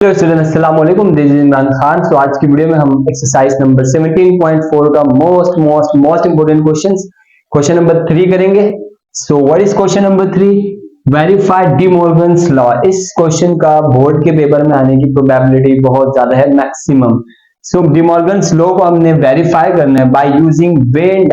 अस्सलाम वालेकुम, this is Imran Khan. तो आज की वीडियो में हम एक्सरसाइज नंबर 17.4 का मोस्ट इंपोर्टेंट क्वेश्चन नंबर 3 करेंगे। So what is question number 3? Verify D Morgan's law. इस क्वेश्चन का बोर्ड के पेपर में आने की प्रोबेबिलिटी बहुत ज्यादा है, मैक्सिमम। सो डी मॉर्गन्स लॉ को हमने वेरीफाई करना है बाय यूजिंग वेन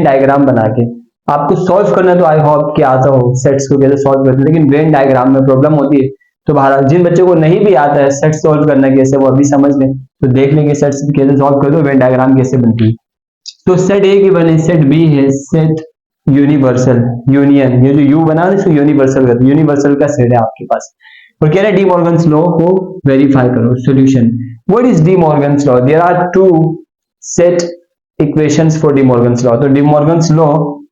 डायग्राम बना के। आपको सॉल्व करना तो आई होप कि आता हो सेट्स को कैसे सॉल्व करते हैं, लेकिन वेन डायग्राम में प्रॉब्लम होती है। तो बहरहाल जिन बच्चों को नहीं भी आता है सेट सॉल्व करना कैसे, वो अभी समझ लें, तो देख लेंगे सेट्स कैसे सॉल्व कर दो, वेन डायग्राम कैसे बनती है। तो सेट ए की बने, सेट बी है, सेट यूनिवर्सल यूनियन, ये जो यू बना है इसको यूनिवर्सल करते हैं, यूनिवर्सल का सेट है आपके पास। और कह रहे हैं डी मॉर्गन्स लॉ को वेरीफाई करो। Solution, what is De Morgan's law? There are two set equations for De Morgan's law. तो De Morgan's law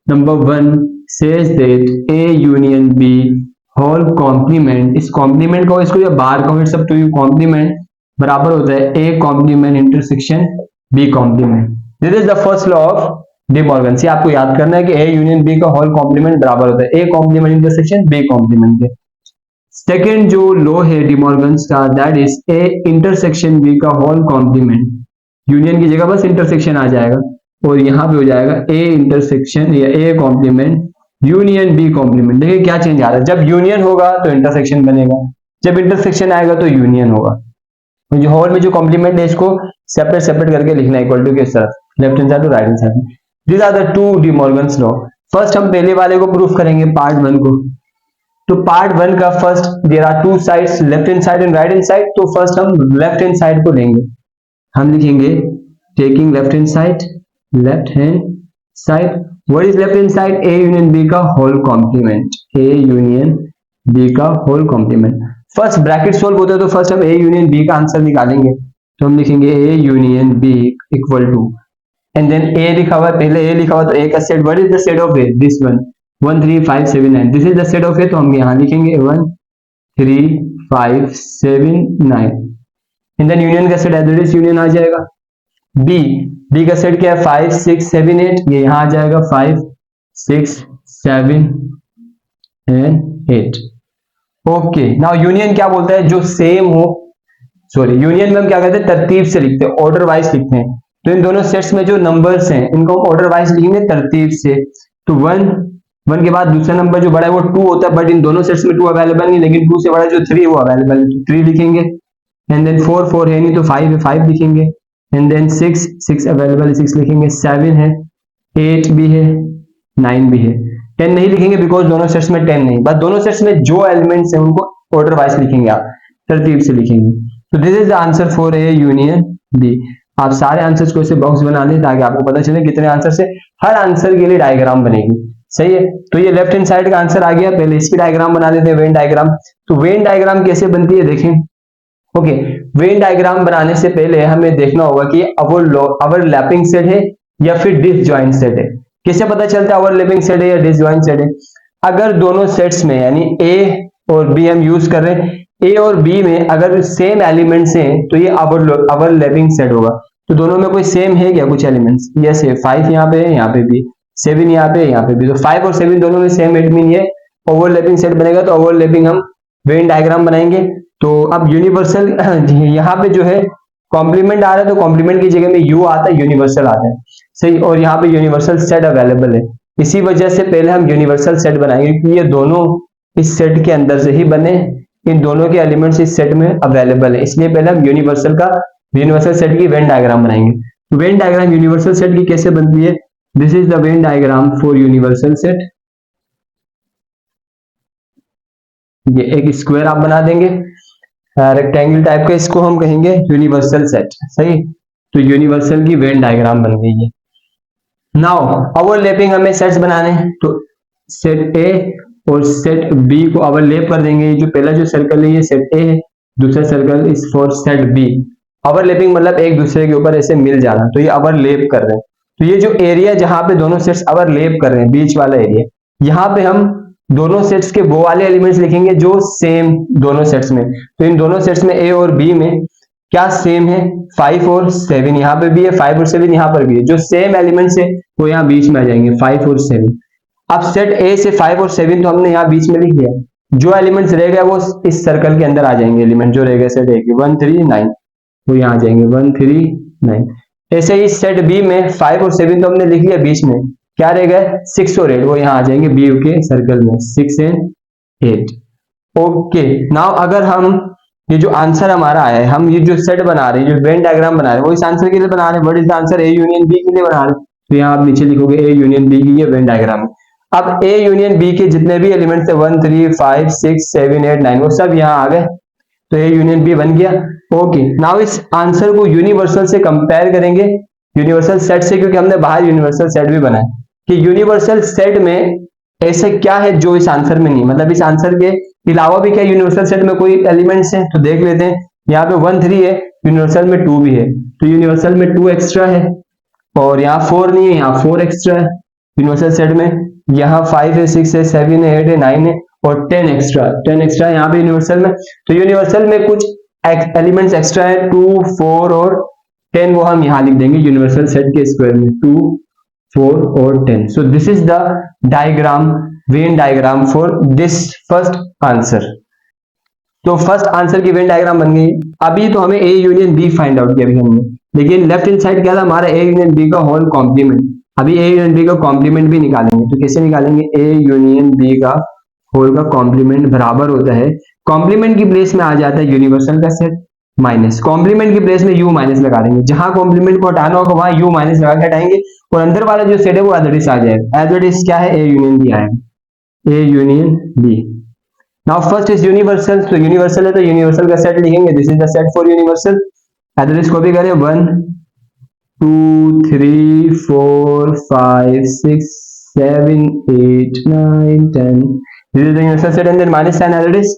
number 1 says that A union B whole complement, इस कॉम्प्लीमेंट को, इसको या bar का it's up to you, complement बराबर होता है A complement intersection B complement. This is the first law of De Morgan. से आपको याद करना है कि ए यूनियन बी का होल कॉम्प्लीमेंट बराबर होता है A complement intersection B complement के। सेकेंड जो लॉ है डी मॉर्गन का, that is A intersection B का होल कॉम्प्लीमेंट। यूनियन की जगह बस इंटरसेक्शन आ जाएगा और यहाँ पे हो जाएगा ए इंटरसेक्शन या A complement union B complement. देखिए क्या चेंज आ रहा है, जब यूनियन होगा तो इंटरसेक्शन बनेगा, जब इंटरसेक्शन आएगा तो यूनियन होगा। तो जो होल में जो कॉम्प्लीमेंट है इसको सेपरेट करके लिखना है, इक्वल टू के साथ, लेफ्ट हैंड साइड और right hand side. These are the two De Morgan's law. First हम पहले वाले को प्रूफ करेंगे, पार्ट 1 को। तो पार्ट 1 का first, there are two sides, left hand side and right hand side. तो फर्स्ट हम लेफ्ट हैंड साइड को लेंगे, हम लिखेंगे taking left hand side. What is left hand side? A union B का whole complement, A union B का whole complement। First bracket solve होता है तो फर्स्ट हम A union B का आंसर निकालेंगे, तो हम लिखेंगे A union B equal to, and then A लिखा हुआ है, पहले A लिखा हुआ तो A का set, what is the set of A? This one 1 3 5 7 9, this is the set of A। तो हम यहाँ लिखेंगे 1 3 5 7 9, एंड देन यूनियन का सेट एज यूनियन आ जाएगा। बी का सेट क्या है? 5 6 7 8, ये यहां आ जाएगा 5 6 7 एंड 8। ओके, नाउ यूनियन क्या बोलता है? जो सेम हो, सॉरी यूनियन में हम क्या करते हैं, तरतीब से लिखते हैं, ऑर्डर वाइज लिखते हैं। तो इन दोनों सेट्स में जो नंबर्स हैं इनको हम ऑर्डर वाइज लिखेंगे, तरतीब से। तो 1 के बाद दूसरा नंबर जो बड़ा है वो 2 होता है, बट इन दोनों सेट्स में 2 अवेलेबल नहीं, लेकिन 2 से बड़ा जो 3 है वो अवेलेबल है, तो 3 लिखेंगे। एंड देन 4 है नहीं तो 5 है, 5 लिखेंगे। एंड देन 6 अवेलेबल है, 6 लिखेंगे। 7 है, 8 भी है, 9 भी है। 10 नहीं लिखेंगे बिकॉज दोनों सेट्स में 10 नहीं, बस दोनों सेट्स में जो एलिमेंट्स हैं उनको ऑर्डर वाइज लिखेंगे, आप तरतीब से लिखेंगे। तो this is the answer for A union B. आप सारे आंसर्स को ऐसे बॉक्स बना लें ताकि आपको पता चले कितने आंसर से, हर आंसर के लिए डायग्राम बनेगी, सही है। तो ये लेफ्ट हैंड साइड का आंसर आ गया, पहले इसकी डायग्राम बना लेते हैं, वेन डायग्राम। तो वेन डायग्राम कैसे बनती है देखें। ओके, वेन डायग्राम बनाने से पहले हमें देखना होगा कि ओवरलैपिंग सेट है या फिर डिसजॉइंट सेट है। कैसे पता चलता है ओवरलैपिंग सेट है या डिसजॉइंट सेट है? अगर दोनों सेट्स में, यानी ए और बी हम यूज कर रहे हैं, ए और बी में अगर सेम एलिमेंट्स हैं तो ये ओवरलैपिंग सेट होगा। तो दोनों में कोई सेम है क्या कुछ एलिमेंट्स? यस है, 5 यहाँ पे है, यहाँ पे भी 7 यहाँ पे, यहाँ पे भी। तो 5 और 7 दोनों में सेम, इट मीन ये ओवरलैपिंग सेट बनेगा। तो ओवरलैपिंग हम वेन डायग्राम बनाएंगे। तो अब यूनिवर्सल यहाँ पे जो है कॉम्प्लीमेंट आ रहा है, तो कॉम्प्लीमेंट की जगह में यू आता है, यूनिवर्सल आता है, सही। और यहाँ पे यूनिवर्सल सेट अवेलेबल है, इसी वजह से पहले हम यूनिवर्सल सेट बनाएंगे क्योंकि ये दोनों इस सेट के अंदर से ही बने, इन दोनों के एलिमेंट्स इस सेट में अवेलेबल है, इसलिए पहले हम यूनिवर्सल सेट की वेन डायग्राम बनाएंगे। वेन डायग्राम यूनिवर्सल सेट की कैसे बनती है? This is the when diagram for universal set. ये एक स्क्वायर आप बना देंगे रेक्टेंगल टाइप का, इसको हम कहेंगे यूनिवर्सल सेट, सही। तो यूनिवर्सल की वेन डायग्राम बन गई है। नाउ ओवरलैपिंग हमें सेट्स बनाने हैं, तो सेट ए और सेट बी को ओवरलैप कर देंगे। जो पहला जो सर्कल है ये सेट ए है, दूसरा circle is for set B. Overlapping मतलब एक दूसरे के ऊपर ऐसे मिल जाना, तो ये ओवरलैप कर रहे हैं। तो ये जो एरिया जहां पे दोनों सेट्स ओवरलैप कर रहे हैं, बीच वाला एरिया, यहाँ पे हम दोनों सेट्स के वो वाले एलिमेंट्स लिखेंगे जो सेम दोनों सेट्स में। तो इन दोनों सेट्स में ए और बी में क्या सेम है? 5 और 7 यहाँ पे भी है, 5 और 7 यहाँ पर भी है। जो सेम एलिमेंट्स है वो यहाँ बीच में आ जाएंगे, 5 और 7। अब सेट ए से 5 और 7 तो हमने यहाँ बीच में लिख दिया, जो एलिमेंट्स रह गए वो इस सर्कल के अंदर आ जाएंगे, एलिमेंट जो रह गए सेट ए के 1 3 9 वो यहाँ आ जाएंगे 1 3 9। ऐसे ही सेट बी में 5 और 7 तो हमने लिख लिया, बीच में क्या रह गए 6 और 8 वो यहाँ आ जाएंगे बी के सर्कल में 6 एंड 8। ओके नाउ अगर हम ये जो आंसर हमारा आया है, हम ये जो सेट बना रहे हैं, जो वेन डायग्राम बना रहे हैं वो इस आंसर के लिए बना रहे हैं, what is the answer A union B के लिए बना रहे हैं। तो यहाँ आप नीचे लिखोगे ए यूनियन बी की ये वेन डायग्राम है। अब ए यूनियन बी के जितने भी एलिमेंट्स थे 1 3 5 6 7 8 9 वो सब यहाँ आ गए, तो ए यूनियन बी बन गया। ओके नाउ इस आंसर को यूनिवर्सल से कंपेयर करेंगे, यूनिवर्सल सेट से, क्योंकि हमने बाहर यूनिवर्सल सेट भी बनाया कि यूनिवर्सल सेट में ऐसे क्या है जो इस आंसर में नहीं, मतलब इस आंसर के अलावा भी क्या यूनिवर्सल सेट में कोई एलिमेंट्स हैं, तो देख लेते हैं। यहाँ पे 1 3 है, यूनिवर्सल में 2 भी है, तो यूनिवर्सल में 2 एक्स्ट्रा है, और यहाँ 4 नहीं है, यहाँ 4 एक्स्ट्रा है यूनिवर्सल सेट में, यहाँ 5 है 6 है 7 है 8 है 9 है और 10 एक्स्ट्रा यहाँ पे यूनिवर्सल में। तो यूनिवर्सल में कुछ एलिमेंट्स एक्स्ट्रा है 2 4 और 10, वो हम यहाँ लिख देंगे यूनिवर्सल सेट के स्क्वायर में 2 4 और 10। So this is the diagram, Venn diagram for this first answer. तो फर्स्ट आंसर की वेन डायग्राम बन गई। अभी तो हमें A union B find out किया अभी हमने, लेकिन लेफ्ट हैंड साइड क्या था हमारा ए यूनियन बी का होल कॉम्प्लीमेंट। अभी ए यूनियन बी का कॉम्प्लीमेंट भी निकालेंगे, तो कैसे निकालेंगे, ए यूनियन बी का होल का कॉम्प्लीमेंट बराबर होता है, कॉम्प्लीमेंट की प्लेस में आ जाता है यूनिवर्सल का सेट माइनस, कॉम्प्लीमेंट की प्लेस में यू माइनस लगा देंगे, जहां कॉम्प्लीमेंट को हटाना होगा वहां यू माइनस लगा के हटाएंगे और अंदर वाला जो सेट है वो एज इट इज आ जाएगा। एज इट इज क्या है, ए यूनियन बी आएगा, A union B. Now first is universal, तो यूनिवर्सल है तो यूनिवर्सल का सेट लिखेंगे, this is the set for universal. As it is copy करें 1 2 3 4 5 6 7 8 9 10, this is the universal set and then minus sign as it is,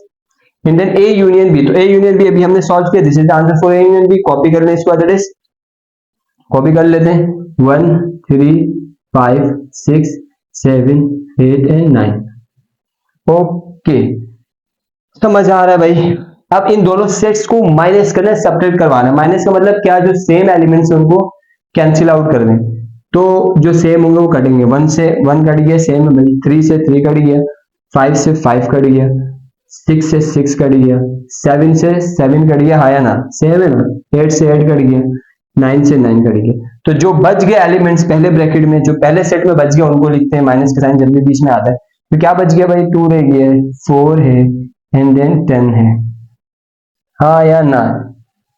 and then A union B. तो A union B अभी हमने solve किया, this is the answer for A union B. Copy कर लें इसको, as it is copy कर लेते हैं 1 3 5 6 7 8 एंड 9। ओके समझ आ रहा है भाई। अब इन दोनों सेट्स को माइनस करना है, सेपरेट करवाना है। माइनस का मतलब क्या, जो सेम एलिमेंट्स हैं उनको कैंसिल आउट कर दें, तो जो सेम होंगे वो कटेंगे। 1 से 1 कट गया, सेम है भाई। 3 से 3 कट गया, 5 से 5 कट गया, 6 से 6 कट गया, 7 से 7 कट गया, है ना, सेम है ना। 8 से 8 कट गया, 9 से 9 कट गया। तो जो बच गए एलिमेंट्स पहले ब्रैकेट में, जो पहले सेट में बच गया उनको लिखते हैं, माइनस का साइन जल्दी बीच में आता है। तो क्या बच गया भाई, 2 रह गया, 4 है एंड देन 10 है, हाँ या ना,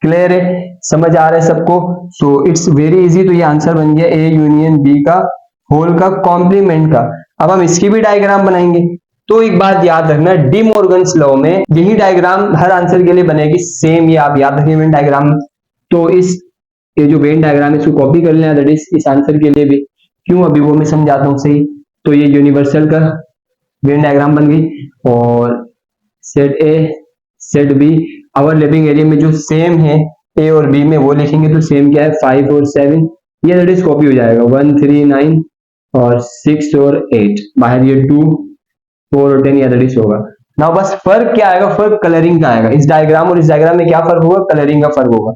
क्लियर है, समझ आ रहा है सबको। So it's very easy. तो ये आंसर बन गया ए यूनियन बी का होल का कॉम्प्लीमेंट का। अब हम इसकी भी डायग्राम बनाएंगे। तो एक बात याद रखना, डी मॉर्गन्स लॉ में यही डायग्राम हर आंसर के लिए बनेगी सेम, ये आप याद रखिए वेन डायग्राम। तो इस ये जो वेन डायग्राम है इसको कॉपी कर लेना, दैट इज इस आंसर के लिए भी। क्यों, अभी वो मैं समझाता हूँ सही। तो ये यूनिवर्सल का वेन डायग्राम बन गई, और set A set B overlapping area में जो सेम है ए और बी में वो लिखेंगे। तो सेम क्या है, 5 और 7, ये दैट इज कॉपी हो जाएगा। 1 3 9 और 6 और 8, बाहर ये 2 4 और 10 ये दैट इज होगा। नाउ बस फर्क क्या आएगा, फर्क कलरिंग का आएगा। इस डायग्राम और इस डायग्राम में क्या फर्क होगा, कलरिंग का फर्क होगा।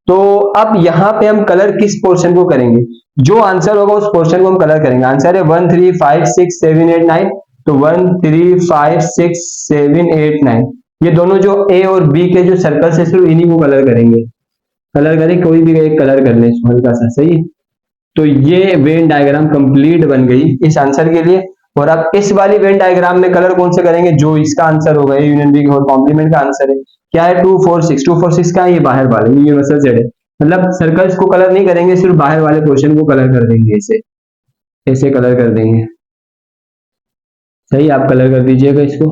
तो अब यहाँ पे हम कलर किस पोर्शन को करेंगे, जो आंसर होगा उस पोर्शन को हम कलर करेंगे। आंसर है 1 3 5 6 7 8 9, तो 1 3 5 6 7 8 9, ये दोनों जो ए और बी के जो सर्कल से सिर्फ इन्हीं को कलर करेंगे। कलर करें, कोई भी एक कलर कर ले हल्का सा, सही। तो ये वेन डायग्राम कंप्लीट बन गई इस आंसर के लिए। और अब इस वाली वेन डायग्राम में कलर कौन से करेंगे, जो इसका आंसर होगा ए यूनियन बी और कॉम्प्लीमेंट का आंसर है क्या है, 2 4 6। 2 4 6 का है, ये बाहर वाले यूनिवर्सल सेट है, मतलब सर्कल्स को कलर नहीं करेंगे, सिर्फ बाहर वाले पोर्शन को कलर कर देंगे, ऐसे ऐसे कलर कर देंगे। सही, आप कलर कर दीजिएगा इसको,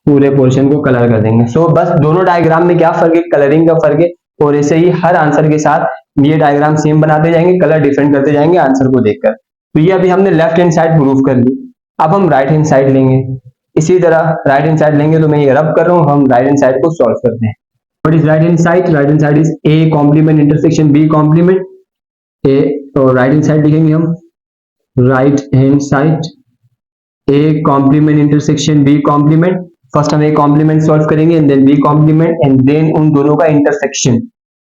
पूरे पोर्शन को कलर कर देंगे। सो बस दोनों डायग्राम में क्या फर्क है, कलरिंग का फर्क है। और ऐसे ही हर आंसर के साथ ये डायग्राम सेम बनाते जाएंगे, कलर डिफरेंट करते जाएंगे आंसर को देखकर। तो ये अभी हमने लेफ्ट हैंड साइड प्रूफ कर ली। अब हम राइट हैंड साइड लेंगे, इसी तरह राइट हैंड साइड लेंगे। तो मैं ये रब कर रहा हूँ, हम राइट हैंड साइड को सॉल्व करते हैं। What is right hand side, right hand side is A complement intersection B complement A. तो राइट हैंड साइड लिखेंगे हम, right hand side A complement intersection B complement. First हम A complement solve करेंगे and then B complement and then उन दोनों का intersection.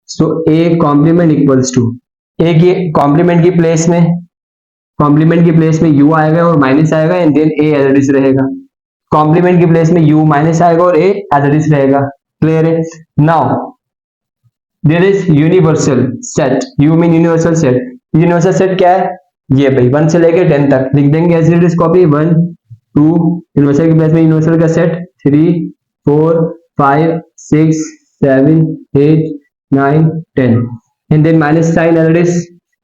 So A complement equals to, A की complement की प्लेस में यू आएगा और माइनस आएगा and then A as it is रहेगा। कॉम्प्लीमेंट की प्लेस में u माइनस आएगा और a एज इट इज रहेगा। क्लियर है? Now there is universal set, u mean universal set. Universal set क्या है? ये भाई 1 से लेके 10 तक लिख देंगे as it is copy. 1 2 universal की प्लेस में यूनिवर्सल का set 3 4 5 6 7 8 9 10 and then minus sign as it is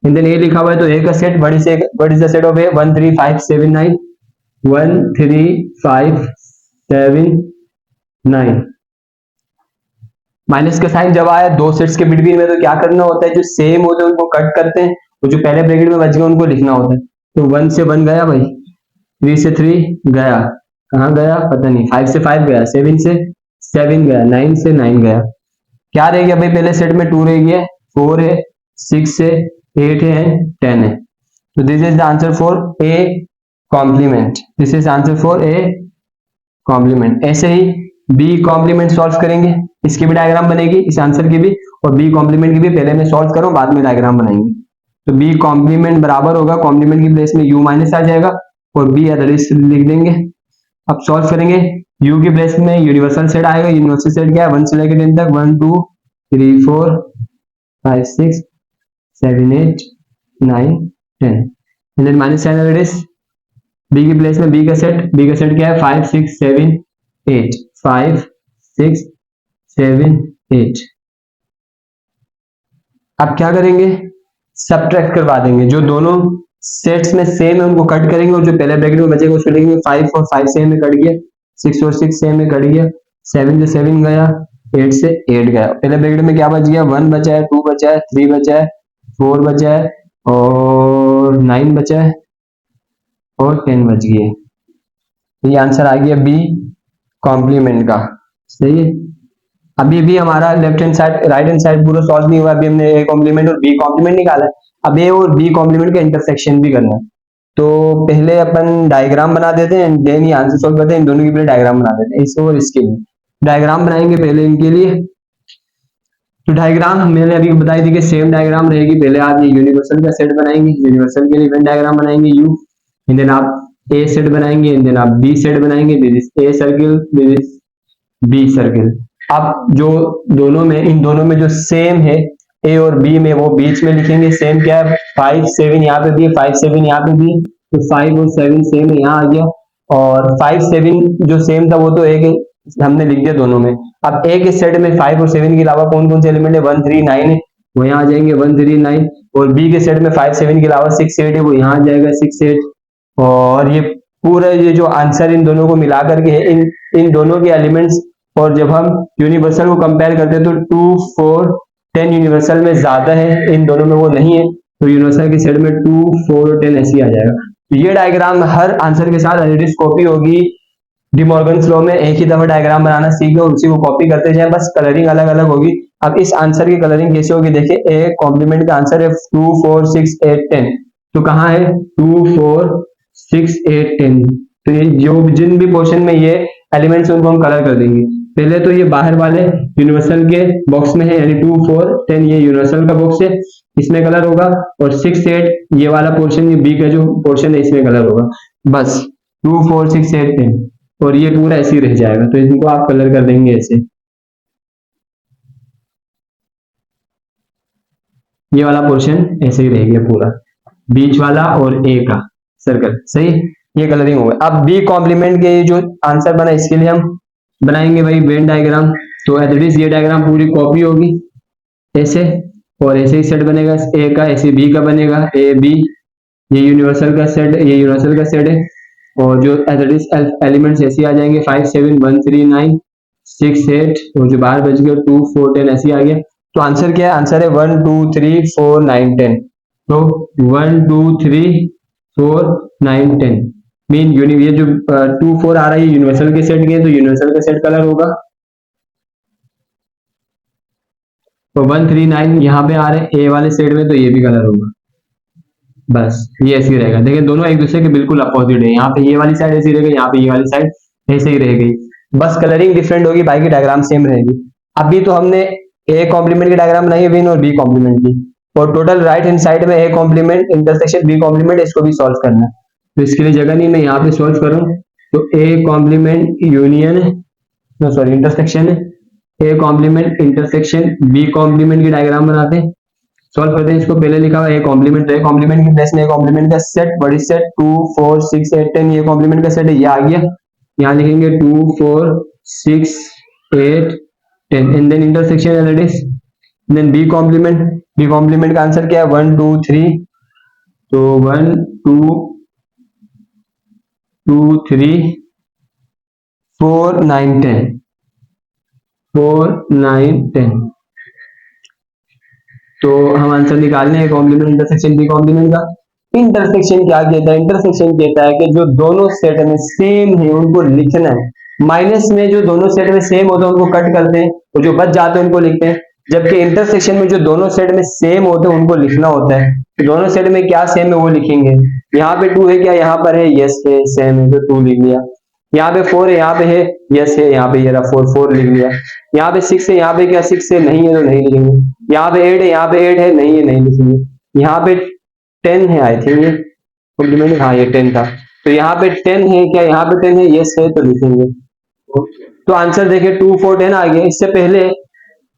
and then a लिखा हुआ है तो a का set what is the set of a 1 3 5 7 9 1 3 5 7 9। Minus का साइन जब आया दो सेट्स के बिटवीन में तो क्या करना होता है, जो सेम होते हैं उनको कट करते हैं और जो पहले ब्रैकेट में बच गए उनको लिखना होता है। तो 1 से 1 गया भाई, 3 से 3 गया, कहाँ गया पता नहीं, 5 से 5 गया, 7 से 7 गया, 9 से 9 गया। क्या रह गया भाई? पहले सेट में 2 रह गया, 4 है, 6 है, 8 है, 10 है। तो this is the answer for A complement. This is answer for A complement. ऐसे ही बी कॉम्प्लीमेंट सॉल्व करेंगे, इसकी भी डायग्राम बनेगी, इस आंसर की भी और बी कॉम्प्लीमेंट की भी। पहले मैं सॉल्व करूं बाद में डायग्राम बनाएंगे। तो बी कॉम्प्लीमेंट बराबर होगा, कॉम्प्लीमेंट की प्लेस में u माइनस आ जाएगा और बी एज लिख देंगे। अब सॉल्व करेंगे, u की प्लेस में यूनिवर्सल सेट आएगा। यूनिवर्सल सेट क्या है? 1 से लेकर 10 तक, 1 2 3 4 5 6 7 8 9 10 and then minus sign as it is. B की प्लेस में बी का सेट क्या है? 5 6 7 8 5 6 7 8। अब क्या करेंगे? सब्ट्रैक्ट करवा देंगे, जो दोनों सेट्स में सेम है उनको कट करेंगे और जो पहले ब्रैकेट में बचेगा उसको लिखेंगे। 5 और 5 सेम में कट गया, 6 और 6 सेम में कट गया, 7 से 7 गया, 8 से 8 गया। पहले ब्रैकेट में क्या बच गया? 1 बचा है, 2 बचा है, 3 बचा है, 4 बचा है और 9 बचा है और 10 बच गई है। तो ये आंसर आ गया बी कॉम्प्लीमेंट का। सही है। अभी भी हमारा left hand side right hand side पूरा सॉल्व नहीं हुआ। अभी हमने ए कॉम्प्लीमेंट और बी कॉम्प्लीमेंट निकाला है। अब ए और बी कॉम्प्लीमेंट का इंटरसेक्शन भी करना है। तो पहले अपन डायग्राम बना देते हैं, देन ये आंसर सॉल्व करते हैं। इन दोनों के लिए डायग्राम बना देते हैं, इसको और इसके लिए डायग्राम बनाएंगे पहले इनके लिए। तो डायग्राम मैंने अभी बताई थी कि सेम डायग्राम रहेगी। पहले आप ये यूनिवर्सल का सेट बनाएंगे, यूनिवर्सल के लिए इवेंट डायग्राम बनाएंगे यू, एंड देन आप ए सेट बनाएंगे, एंड देन आप बी सेट बनाएंगे। This is A circle, this is B circle. अब जो दोनों में, इन दोनों में जो सेम है ए और बी में, वो बीच में लिखेंगे। सेम क्या है? 5 7 यहाँ पे भी, 5 7 यहाँ पे भी, तो 5 और 7 सेम है, यहाँ आ गया। और 5 7 जो सेम था वो तो एक हमने लिख दिया दोनों में। अब ए के सेट में 5 और 7 के अलावा कौन कौन से एलिमेंट है? 1 3 9 है, वो यहाँ आ जाएंगे 1 3 9। और बी के सेट में 5 7 के अलावा 6 8 है, वो यहाँ आ जाएगा 6 8। और ये पूरा ये जो आंसर इन दोनों को मिला करके है, इन दोनों के एलिमेंट्स। और जब हम यूनिवर्सल को कंपेयर करते हैं तो 2 4 10 यूनिवर्सल में ज्यादा है, इन दोनों में वो नहीं है। तो यूनिवर्सल के सेट में 2 4 10 ऐसे ही आ जाएगा। तो ये डायग्राम हर आंसर के साथ एडिटिव कॉपी होगी। डिमॉर्गन्स लॉ में एक ही दफा डायग्राम बनाना सीख लो, उसी को कॉपी करते जाए, बस कलरिंग अलग अलग होगी। अब इस आंसर की कलरिंग कैसे होगी देखिए। ए कॉम्प्लीमेंट का आंसर है 2 4 6 8 10। तो कहाँ है? 2 4 6 8 10। तो ये जो जिन भी पोर्शन में ये एलिमेंट्स उनको हम कलर कर देंगे। पहले तो ये बाहर वाले यूनिवर्सल के बॉक्स में है, यानी 2 4 10 ये यूनिवर्सल का बॉक्स है, इसमें कलर होगा। और 6 8 ये वाला पोर्शन, ये बी का जो पोर्शन है, इसमें कलर होगा। बस 2 4 6 8 10 और ये पूरा ऐसे ही रह जाएगा। तो इनको आप कलर कर देंगे ऐसे। ये वाला पोर्शन ऐसे ही रह गया पूरा, बीच वाला और ए का सर्कल। सही, ये कलरिंग हो गया। अब बी कॉम्प्लीमेंट के जो आंसर बना, इसके लिए हम बनाएंगे भाई वेन डायग्राम। तो एज इट इज ये डायग्राम पूरी कॉपी होगी ऐसे, और ऐसे ही सेट बनेगा ए का, ऐसे बी का बनेगा, ए बी। ये यूनिवर्सल का सेट, ये यूनिवर्सल का सेट है। और जो एज इट इज एलिमेंट्स ऐसे आ जाएंगे 5 7 1 3 9 6 8 और जो बाहर बच गया 2 4 10 ऐसे आ गया। तो आंसर क्या है? आंसर है 1 2 3 4 9 10। तो 1 2 3 4 9 10 मीन ये जो 2 4 आ रहा है यूनिवर्सल के सेट के, तो यूनिवर्सल का सेट कलर होगा। तो 1 3 9 यहाँ पे आ रहे हैं ए वाले सेट में, तो ये भी कलर होगा। बस ये ऐसे ही रहेगा। देखिए दोनों एक दूसरे के बिल्कुल अपोजिट है। यहाँ पे ये वाली साइड ऐसी रहेगी, यहाँ पे ये वाली साइड ऐसे ही रहेगी। बस कलरिंग डिफरेंट होगी, बाकी डायग्राम सेम रहेगी। अभी तो हमने ए कॉम्प्लीमेंट की डायग्राम बनाई है विन और बी कॉम्प्लीमेंट की, और टोटल राइट हैंड साइड में A complement intersection B complement, इसको भी सॉल्व करना है। तो इसके लिए जगह नहीं, मैं यहाँ पे सॉल्व करूँ। तो A complement union, no sorry intersection है, A complement intersection B complement की डायग्राम बनाते हैं, सॉल्व करते हैं इसको। पहले लिखा हुआ ए कॉम्प्लीमेंट, तो ए कॉम्प्लीमेंट की प्लेस में ए कॉम्प्लीमेंट का सेट, बड़ी सेट 2 4 6 8 10, ये कॉम्प्लीमेंट का सेट है, ये आ गया। यहाँ लिखेंगे 2 4 6 8 10 and then intersection as it is, then B complement का आंसर क्या है 1 2 3, तो 1 2 2 3 4 9 10, 4 9 10, तो हम आंसर निकालने हैं कॉम्प्लीमेंट इंटरसेक्शन बी कॉम्प्लीमेंट का। इंटरसेक्शन क्या कहता है, इंटरसेक्शन कहता है कि जो दोनों सेट में सेम है उनको लिखना है, माइनस में जो दोनों सेट में सेम होते हैं उनको कट करते हैं और जो बच जाते हैं उनको लिखते हैं, जबकि इंटरसेक्शन में जो दोनों सेट में सेम होते हैं उनको लिखना होता है। तो दोनों सेट में क्या सेम है वो लिखेंगे। यहाँ पे 2 है क्या, यहाँ पर है यस है, सेम है तो 2 लिख लिया। यहाँ पे 4 है, यहाँ पे है यस है, यहाँ पे ये रहा 4 4 लिख लिया। यहाँ पे 6 है, यहाँ पे क्या 6 है, नहीं है तो नहीं लिखेंगे। यहाँ पे 8 है, यहाँ पे 8 है, नहीं है नहीं लिखेंगे। यहाँ पे 10 है, आई थिंक ये कॉम्प्लीमेंट, हाँ ये 10 था, तो यहाँ पे 10 है क्या, यहाँ पे 10 है, यस है तो लिखेंगे। तो आंसर देखिए 2 4 10 आ गया। इससे पहले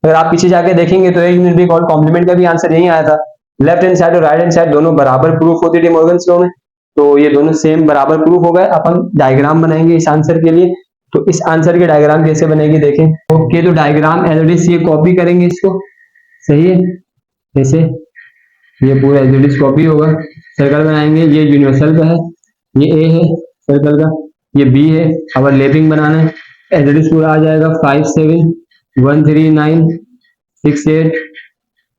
अगर आप पीछे जाके देखेंगे तो एक यूनिट बी कॉल कॉम्प्लीमेंट का भी आंसर यही आया था, लेफ्ट हैंड साइड और राइट हैंड साइड दोनों बराबर प्रूफ होती थी मॉर्गन्स लॉ में, तो ये दोनों सेम बराबर प्रूफ हो गए। अपन डायग्राम बनाएंगे इस आंसर के लिए, तो इस आंसर की डायग्राम कैसे बनेगी देखें। ओके, तो डायग्राम एज इट इज ये कॉपी करेंगे इसको, सही है, जैसे ये पूरा एज इट इज कॉपी होगा। सर्कल बनाएंगे, ये यूनिवर्सल का है, ये ए है सर्कल का, ये बी है। अब लेपिंग बनाना है, एज इट इज पूरा आ जाएगा 5 7 1 3 9 6 8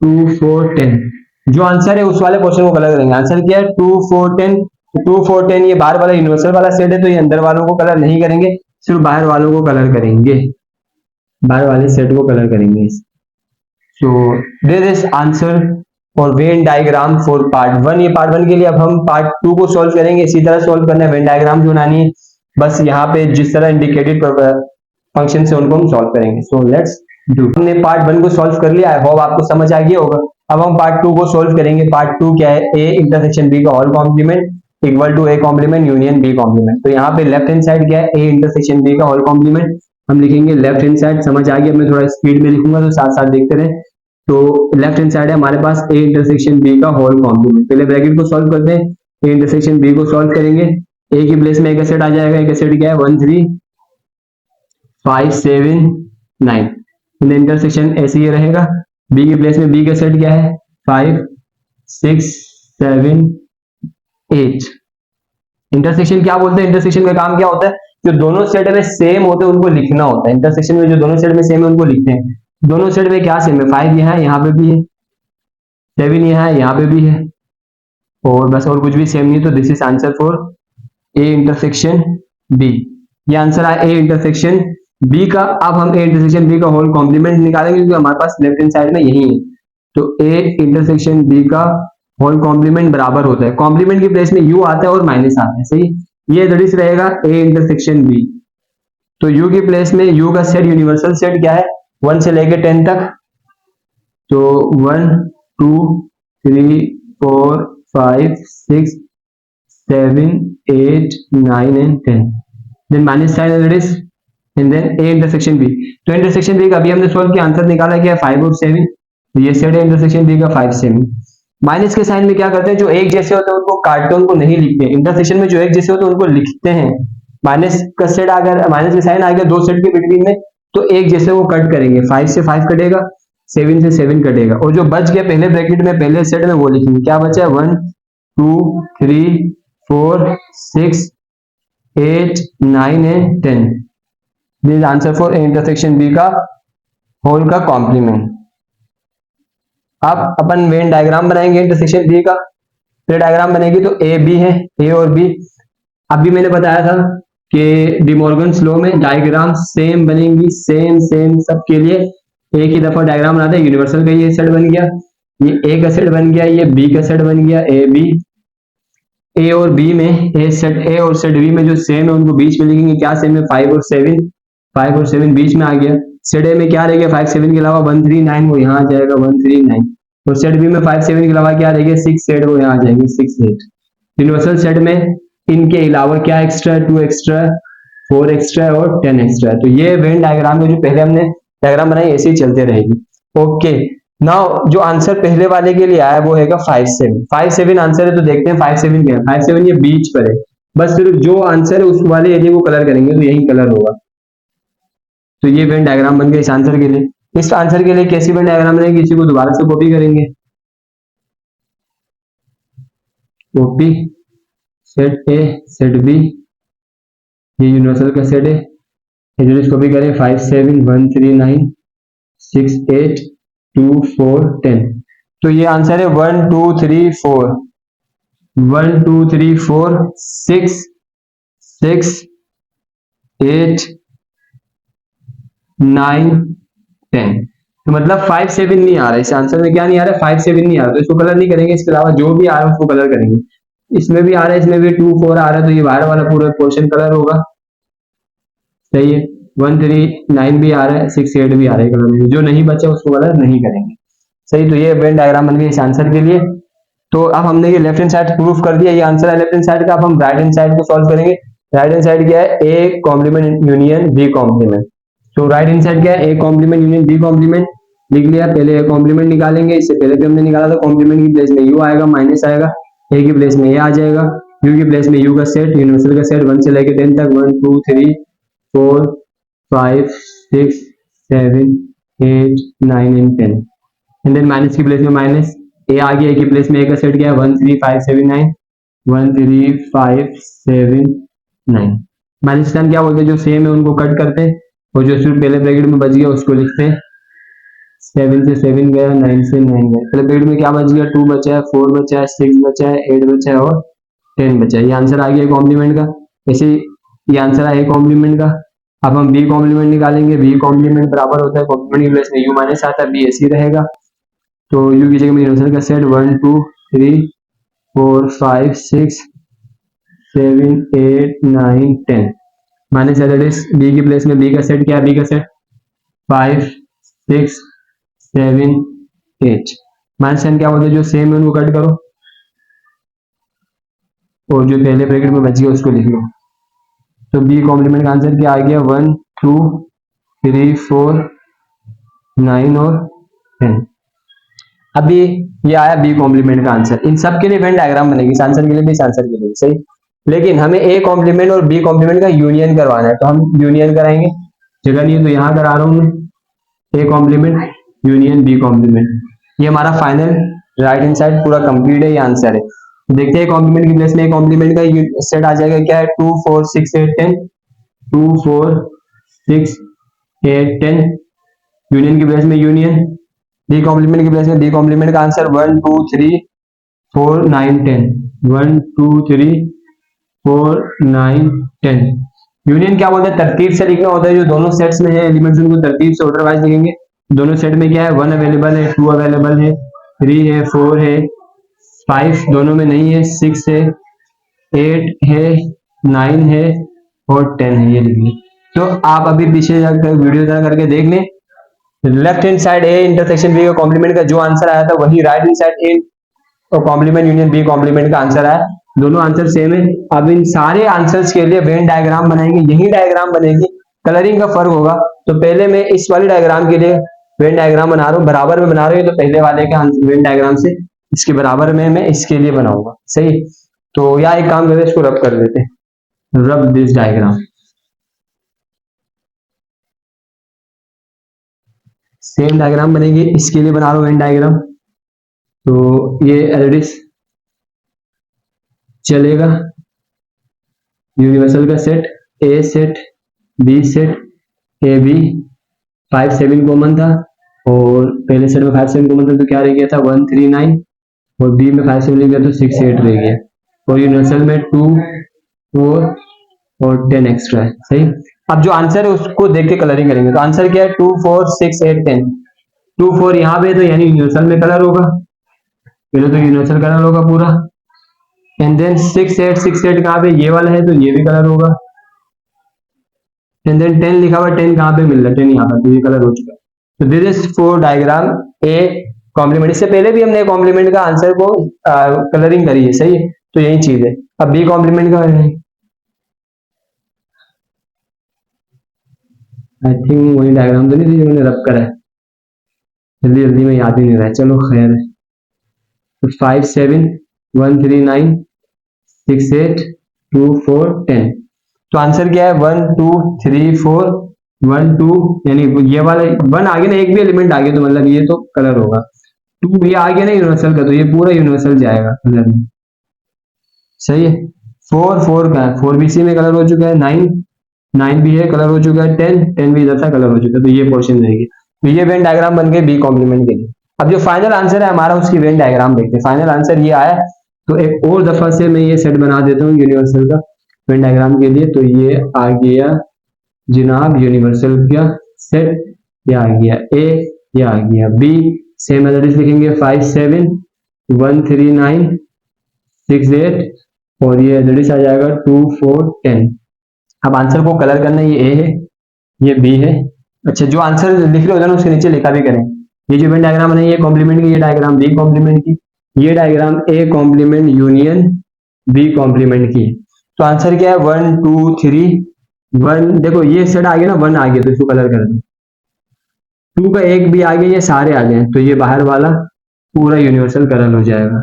2 4 10। जो आंसर है उस वाले क्वेश्चन को कलर करेंगे। आंसर क्या है 2 4 10, 2 4 10 ये बाहर वाला यूनिवर्सल वाला सेट है, तो ये अंदर वालों को कलर नहीं करेंगे, सिर्फ बाहर वालों को कलर करेंगे, बाहर वाले सेट को कलर करेंगे। सो this is answer for when diagram for part 1। ये पार्ट 1 के लिए। अब हम पार्ट 2 को सॉल्व करेंगे, इसी तरह सॉल्व करना है, वेन डायग्राम जो बनानी है, बस यहाँ पे जिस तरह इंडिकेटेड फंक्शन से उनको हम सॉल्व करेंगे। So let's do. हमने पार्ट 1 को सॉल्व कर लिया, आई होप आपको समझ आ गया होगा। अब हम पार्ट 2 को सॉल्व करेंगे। पार्ट 2 क्या है, ए इंटरसेक्शन बी का whole complement equal to A complement union B complement. तो यहाँ पे लेफ्ट हैंड साइड क्या है, ए इंटरसेक्शन बी का होल कॉम्प्लीमेंट, हम लिखेंगे लेफ्ट हैंड साइड। समझ आ गया, मैं थोड़ा स्पीड में लिखूंगा तो साथ साथ देखते रहे। तो लेफ्ट हैंड साइड है हमारे पास ए इंटरसेक्शन बी का होल कॉम्प्लीमेंट। पहले ब्रैकेट को सॉल्व करते हैं, ए इंटरसेक्शन बी को सॉल्व करेंगे। ए की प्लेस में एक सेट आ जाएगा, एक सेट क्या है 1 3 5 7 9, इंटरसेक्शन ऐसे ही रहेगा। बी की प्लेस में बी का सेट क्या है 5 6 7 8। इंटरसेक्शन क्या बोलते हैं, इंटरसेक्शन का काम क्या होता है, जो दोनों सेट में सेम होते हैं उनको लिखना होता है। इंटरसेक्शन में जो दोनों सेट में सेम है उनको लिखते हैं। दोनों सेट में क्या सेम है, 5 यहाँ पे भी है, 7 यहाँ पे भी है, और बस और कुछ भी सेम नहीं। तो this is answer for A intersection B. ये आंसर है ए इंटरसेक्शन बी का। अब हम ए इंटरसेक्शन बी का होल कॉम्प्लीमेंट निकालेंगे क्योंकि हमारे पास लेफ्ट हैंड साइड में यही है। तो ए इंटरसेक्शन बी का होल कॉम्प्लीमेंट बराबर होता है, कॉम्प्लीमेंट की प्लेस में यू आता है और माइनस आता है, सही। ये दरिश रहेगा ए इंटरसेक्शन बी। तो यू की प्लेस में यू का सेट यूनिवर्सल सेट क्या है 1 से लेके 10 तक, तो 1 2 3 4 5 6 7 8 9 and 10, then minus sign as it is, and then a intersection b। तो इंटरसेक्शन बी का अभी हमने सॉल्व किया, आंसर निकाला क्या 5 और 7, ये सेट है इंटरसेक्शन बी का 5 7। माइनस के साइन में क्या करते हैं, जो एक जैसे होते हैं उनको काटते हैं, उनको नहीं लिखते। इंटरसेक्शन में जो एक जैसे होते हैं उनको लिखते हैं। माइनस का सेट अगर माइनस का साइन आ गया दो सेट के बिटवीन में, तो एक जैसे वो कट करेंगे, 5 से 5 कटेगा, 7 से 7 कटेगा, और जो बच गया पहले ब्रैकेट में पहले सेट में वो लिखेंगे। क्या बचा है 1 2 3 4 6 8 9 and 10। This is answer for A intersection B का होल का कॉम्प्लीमेंट। अब अपन वेन डायग्राम बनाएंगे इंटरसेक्शन बी का। फिर डायग्राम बनेगी तो ए बी है, ए और बी। अभी मैंने बताया था कि डी मॉर्गन्स लॉ में डायग्राम सेम बनेंगी, सेम सेम सबके लिए एक ही दफा डायग्राम बनाते हैं। यूनिवर्सल का ये सेट बन गया, ये ए का सेट बन गया, ये बी का सेट बन गया, ए बी। ए और बी में ए और सेट बी में जो सेम है उनको बीच में लिखेंगे। क्या सेम है 5 और 7, 5 और 7 बीच में आ गया। सेट ए में क्या रह गया 5 7 के अलावा 1 3 9, वो यहाँ आ जाएगा 1 3 9। और सेट बी में 5 7 के अलावा क्या रह गया 6 8, वो यहाँ आ जाएगी 6 8। यूनिवर्सल सेट में इनके अलावा क्या एक्स्ट्रा 2 एक्स्ट्रा 4 एक्स्ट्रा है और 10 एक्स्ट्रा है। तो ये वेन डायग्राम में जो पहले हमने डायग्राम बनाई ऐसे ही चलते रहेगी। ओके, नाउ जो आंसर पहले वाले के लिए आया वो हैगा 5 7। 5 7 आंसर है, तो देखते हैं 5 7 क्या है। 5 7 ये बीच पर है, बस सिर्फ जो आंसर है उस वाले एरिया को कलर करेंगे तो यही कलर होगा। तो ये वेन डायग्राम बन गया इस आंसर के लिए। इस आंसर के लिए कैसी वेन डायग्राम बनेगी, इसी को दोबारा से कॉपी करेंगे, copy set A set B, ये यूनिवर्सल का सेट है, इधर कॉपी करें 5 7 1 3 9 6 8 2 4 10। तो ये आंसर है 1 2 3 4 1 2 3 4 6 6 8 9 10। तो मतलब 5 7 नहीं आ रहा है इस आंसर में, क्या नहीं आ रहा है, 5 7 नहीं आ रहा, तो इसको कलर नहीं करेंगे, इसके अलावा जो भी आ रहा है उसको कलर करेंगे। इसमें भी आ रहा है, इसमें भी 2 4 आ रहा है, तो ये बाहर वाला पूरा पोर्शन कलर होगा, सही है। 1 3 9 भी आ रहा है, 6 8 भी आ रहा है कलर में, जो नहीं बचा उसको कलर नहीं करेंगे, सही। तो ये वेन डायग्राम बन गई इस आंसर के लिए। तो अब हमने ये लेफ्ट हैंड साइड प्रूफ कर दिया, ये आंसर है लेफ्ट हैंड साइड का। अब हम राइट हैंड साइड को सॉल्व करेंगे। राइट हैंड साइड क्या है, A complement union B complement. तो राइट हैंड साइड क्या है, A complement union B complement. लिख लिया, पहले ए कॉम्प्लीमेंट निकालेंगे, इससे पहले भी हमने निकाला था, कॉम्प्लीमेंट की प्लेस में यू आएगा, माइनस आएगा, ए की प्लेस में ए आ जाएगा, यू की प्लेस में यू का सेट, यूनिवर्सल का सेट 1 से लेकर 10 तक, 1 2 3 4 5 6 7 8 9 एंड 10। एंड देन माइनस की प्लेस में माइनस, ए आ गया, ए की प्लेस में ए का सेट क्या है 1 3 5 7 9 1 3 5 7 9। माइनस साइन क्या बोलते हैं, जो सेम है उनको कट करते हैं, और जो सिर्फ पहले ब्रैकेट में बच गया उसको लिखते हैं। 7 से 7 गया, 9 से 9 गया, पहले ब्रैकेट में क्या बच गया, 2 बचा है, 4 बचा है, 6 बचा है, 8 बचा है और 10 बचा है। ये आंसर आ गया कॉम्प्लीमेंट का। ऐसे ये आंसर आया कॉम्प्लीमेंट का। अब हम बी कॉम्प्लीमेंट निकालेंगे, बी कॉम्प्लीमेंट बराबर होता है कॉम्प्लीमेंट की प्लेस में यू माइनस आता है, बी ऐसे रहेगा। तो यू की जगह में यूनिवर्सल का सेट 1 2 3 4 5 6 7 8 9 10 माइनस बी की प्लेस में बी का सेट क्या है, बी का सेट 5 6 7 8। माइनस साइन क्या बोलते हैं, जो सेम है उनको कट करो, और जो पहले ब्रैकेट में बच गया उसको लिख लो। तो बी कॉम्प्लीमेंट का आंसर क्या आ गया, 1 2 3 4 9 और 10। अभी ये आया बी कॉम्प्लीमेंट का आंसर। इन सब के लिए वेन डायग्राम बनेगी, इस आंसर के लिए भी, इस आंसर के लिए भी, सही। लेकिन हमें ए कॉम्प्लीमेंट और बी कॉम्प्लीमेंट का यूनियन करवाना है, तो हम यूनियन कराएंगे, जगह नहीं है तो यहां करा रहा हूं मैं, A complement union B complement. ये हमारा फाइनल राइट हैंड साइड पूरा कंप्लीट है, ये आंसर है। देखते हैं कॉम्प्लीमेंट की प्लेस में कॉम्प्लीमेंट का सेट आ जाएगा, क्या है 2 4 6 8 10 2 4 6 8 10। यूनियन की प्लेस में यूनियन, डी कॉम्प्लीमेंट की प्लेस में डी कॉम्प्लीमेंट का आंसर 1 2 3 4 9 10 1 2 3 4 9 10। यूनियन क्या बोलते हैं, तरतीब से लिखना होता है, जो दोनों सेट्स में है एलिमेंट्स उनको तरतीब से ऑर्डर वाइज लिखेंगे। दोनों सेट में क्या है, 1 अवेलेबल है, 2 अवेलेबल है, 3 है, 4 है, 5 दोनों में नहीं है, 6 है, 8 है, 9 है और 10 है, ये लिखिए। तो आप अभी पीछे जाकर वीडियो करके देख लें। Left hand side A intersection B का कॉम्प्लीमेंट का जो आंसर आया था वही राइट हैंड साइड ए और कॉम्प्लीमेंट यूनियन बी कॉम्प्लीमेंट का आंसर आया, दोनों आंसर सेम है। अब इन सारे आंसर्स के लिए वेन डायग्राम बनाएंगे, यही डायग्राम बनेगी, कलरिंग का फर्क होगा। तो पहले मैं इस वाले डायग्राम के लिए वेन डायग्राम बना रहा हूँ, बराबर में बना रहा हूँ, तो पहले वाले के वेन डायग्राम से इसके बराबर में मैं इसके लिए बनाऊंगा, सही। तो या एक काम करते, इसको रब कर देते हैं, rub this diagram. Same diagram बनेगी, इसके लिए बना रहा हूँ वेन डायग्राम। तो ये एलडिस चलेगा, यूनिवर्सल का set A set B set, A B 5 7 common था, और पहले सेट में 5 7 कॉमन था, तो क्या रह गया था 1 3 9, और बी में 5 7 रह गया तो 6 8 रह गया, और यूनिवर्सल में 2 4 और 10 एक्स्ट्रा है, सही। अब जो आंसर है उसको देख के कलरिंग करेंगे। तो आंसर क्या है 2 4 6 8 10। 2 4 यहाँ पे तो यानी यूनिवर्सल में कलर होगा, पहले तो यूनिवर्सल कलर होगा पूरा, एंड देन 6 8 कहाँ पे, ये वाला है तो ये भी कलर होगा, एंड देन 10 लिखा हुआ, 10 कहाँ पे मिल रहा है, 10 यहाँ पर, तो ये कलर हो चुका है। तो this is for diagram A complement. इससे पहले भी हमने कॉम्प्लीमेंट का आंसर को कलरिंग करी है, सही है। तो यही चीज है। अब बी कॉम्प्लीमेंट का आई थिंक वही डायग्राम तो नहीं थी जो मैंने रब करा है, जल्दी जल्दी में याद ही नहीं रहा है, चलो खैर है। तो 5 7 1 3 9 6 8 2 4 10। तो आंसर क्या है 1 2 3 4 1 2, यानी ये वाला 1 आ गया ना, एक भी एलिमेंट आ गया तो मतलब ये तो कलर होगा। 2 ये आ गया ना यूनिवर्सल का, तो ये पूरा यूनिवर्सल जाएगा कलर में, सही है। 4 4 का है, 4 भी इसी में कलर हो चुका है। 9 9 भी है, कलर हो चुका है। 10 10 भी इधर था, कलर हो चुका है, तो ये पोर्शन रहेगी। तो ये वेन डायग्राम बन गए बी कॉम्प्लीमेंट के लिए। अब जो फाइनल आंसर है हमारा, उसकी वेन डायग्राम देखते हैं। फाइनल आंसर ये आया, तो एक और दफा से मैं ये सेट बना देता हूँ यूनिवर्सल का वेन डायग्राम के लिए। तो ये आ गया जनाब यूनिवर्सल का सेट, ये आ गया ए, ये आ गया बी। सेम एज लिखेंगे 5 7 1 3 9 6 8, और ये एज आ जाएगा 2 4 10। अब आंसर को कलर करना, ये ए है, ये बी है। अच्छा, जो आंसर लिख रहे हो ना उसके नीचे लिखा भी करें। ये जो वेन डायग्राम है ये कॉम्प्लीमेंट की, ये डायग्राम बी कॉम्प्लीमेंट की, ये diagram A complement union B complement की। तो आंसर क्या है 1 2 3 1। देखो ये सेट आ गया ना, 1 आ गया तो इसको कलर कर दो। 2 का एक भी आ गया, ये सारे आ गए, तो ये बाहर वाला पूरा यूनिवर्सल कलर हो जाएगा।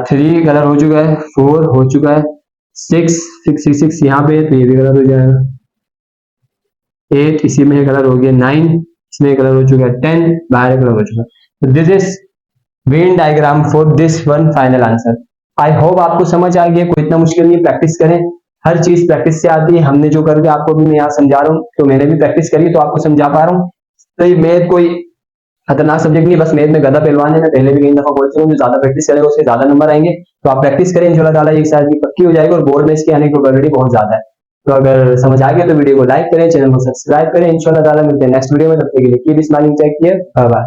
3 कलर हो चुका है, 4 हो चुका है, 6 6 6 यहाँ पे, तो ये भी कलर हो जाएगा। 8 इसी में कलर हो गया। 9 इसमें कलर हो चुका है। 10 बाहर कलर हो चुका है। तो this is when diagram for this one final answer. I hope आपको समझ आ गया, कोई इतना मुश्किल नहीं, प्रैक्टिस करें, हर चीज प्रैक्टिस से आती है। हमने जो करके आपको भी मैं यहाँ समझा रहा हूँ, तो मैंने भी प्रैक्टिस करी तो आपको समझा पा रहा हूँ। तो ये मैथ कोई खतरनाक सब्जेक्ट नहीं, बस मैथ में गधा पहलवान है। मैं पहले भी कई दफा बोल चुका हूँ, जो ज्यादा प्रैक्टिस करेगा उसके ज्यादा नंबर आएंगे। तो आप प्रैक्टिस करें, इंशाल्लाह ताला एक साल की पक्की हो जाएगी, और बोर्ड में इसके आने की प्रोबेबिलिटी बहुत ज्यादा है। तो अगर समझ आ गया तो वीडियो को लाइक करें, चैनल को सब्सक्राइब करें। इंशाल्लाह ताला मिलते हैं नेक्स्ट वीडियो में, तब तक के लिए keep smiling, take care, bye bye.